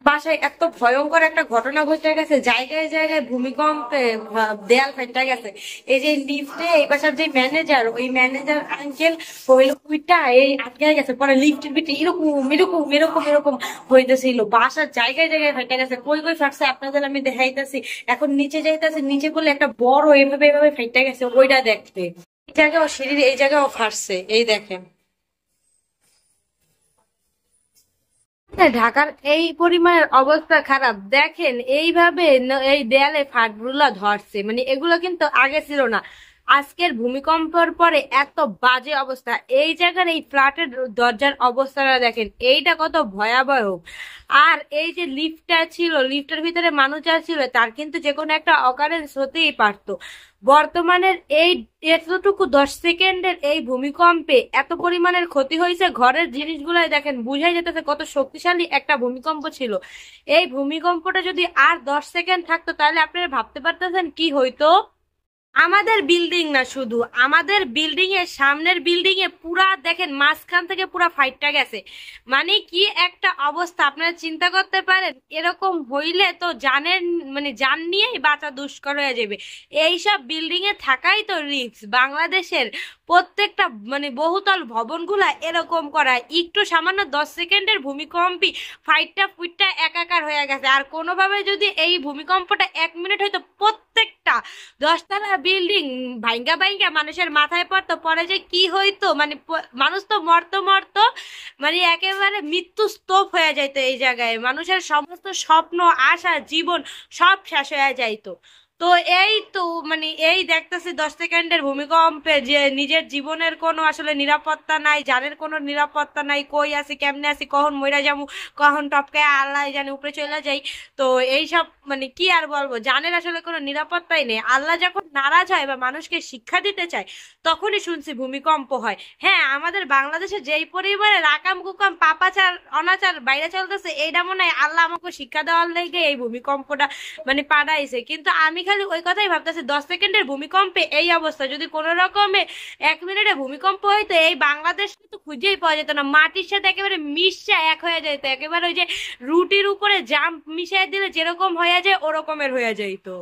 বাসায় এত ভয়ঙ্কর একটা ঘটনা ঘটে গেছে, জায়গায় জায়গায় ভূমিকম্পে দেয়াল ফেটে গেছে। এই যে লিফটে এই বাসার যে ম্যানেজার, ওই ম্যানেজার আঙ্কেল হইলো ওইটা এই আটকে গেছে, পরে লিফটের ভিতরে এরকম এরকম এরকম এরকম হইতেছিল। বাসার জায়গায় জায়গায় ফেটে গেছে, কই কই ফাটছে আপনাদের আমি দেখাইতেছি। এখন নিচে যাইতেছে, নিচে করলে একটা বড় এভাবে এভাবে ফেটে গেছে, ওইটা দেখতে। এই জায়গাও সিঁড়ির এই জায়গাও ফাটছে, এই দেখেন। হ্যাঁ, ঢাকার এই পরিমাণের অবস্থা খারাপ দেখেন, এইভাবে এই দেয়ালে ফাটগুলা ধরছে, মানে এগুলো কিন্তু আগে ছিল না। আজকের ভূমিকম্পের পরে এত বাজে অবস্থা, এই জায়গার এই ফ্ল্যাটের দরজার অবস্থাটা দেখেন, এইটা কত ভয়াবহ। আর এই যে লিফটটা ছিল, লিফটের ভিতরে মানুষ যা ছিল, তার কিন্তু যে কোনো একটা অকারেন্স হতেই পারতো। বর্তমানের এই এতটুকু 10 সেকেন্ডের এই ভূমিকম্পে এত পরিমাণের ক্ষতি হয়েছে, ঘরের জিনিসগুলাই দেখেন, বুঝাই যেতেছে কত শক্তিশালী একটা ভূমিকম্প ছিল। এই ভূমিকম্পটা যদি আর 10 সেকেন্ড থাকতো, তাহলে আপনারা ভাবতে পারতেছেন কি হইতো। আমাদের বিল্ডিং না, শুধু আমাদের বিল্ডিং এর সামনের বিল্ডিং এ পুরা দেখেন মাঝখান থেকে পুরা ফাইটটা গেছে। মানে কি একটা অবস্থা আপনারা চিন্তা করতে পারেন। এরকম হইলে তো জানের, মানে জান নিয়েই বাঁচা দুষ্কর হয়ে যাবে। এইসব বিল্ডিং এ থাকাই তো রিস্ক। বাংলাদেশের প্রত্যেকটা মানে বহুতল ভবনগুলা এরকম করা, একটু সামান্য 10 সেকেন্ডের ভূমিকম্পই ফাইটটা ফুইটটা একাকার হয়ে গেছে। আর কোনোভাবে যদি এই ভূমিকম্পটা 1 মিনিট হইতো, প্রত্যেকটা 10 তলা বিল্ডিং ভাঙ্গা ভাঙ্গা মানুষের মাথায় পড়তো, পরে যে কি হইতো, মানে মানুষ তো মরতো মরতো, মানে একেবারে মৃত্যু স্তূপ হয়ে যাইতো। এই জায়গায় মানুষের সমস্ত স্বপ্ন আশা জীবন সব শেষ হয়ে যাইতো। তো এই তো মানে এই দেখতেছি 10 সেকেন্ডের ভূমিকম্পে যে নিজের জীবনের কোনো আসলে নিরাপত্তা নাই, জানের কোনো নিরাপত্তা নাই, কই আছি কেমনে আছি, কখন মইরা যাবো, কখন টপকায় আল্লাহ জানে উপরে চলে যাই। তো এইসব মানে কি আর বলবো, জানের আসলে কোনো নিরাপত্তাই নেই। আল্লাহ যখন নারাজ হয় বা মানুষকে শিক্ষা দিতে চায়, তখনই শুনছি ভূমিকম্প হয়। হ্যাঁ, আমাদের বাংলাদেশে যেই পরিবারে রাকাম কুকাম পাপাচার অনাচার বাইরে চলতেছে, এইটা মনে হয় আল্লাহ আমাকে শিক্ষা দেওয়ার লেগে এই ভূমিকম্পটা মানে পাঠাইছে। কিন্তু আমি খালি ওই কথাই ভাবতেছি, 10 সেকেন্ডের ভূমিকম্পে এই অবস্থা, যদি কোনো রকমে 1 মিনিটে ভূমিকম্প হইতো, এই বাংলাদেশ কিন্তু খুঁজেই পাওয়া যেত না, মাটির সাথে একেবারে মিশা এক হয়ে যেত, একেবারে ওই যে রুটির উপরে জাম মিশাই দিলে যেরকম হয়ে যায় ওরকমের হয়ে যাইতো।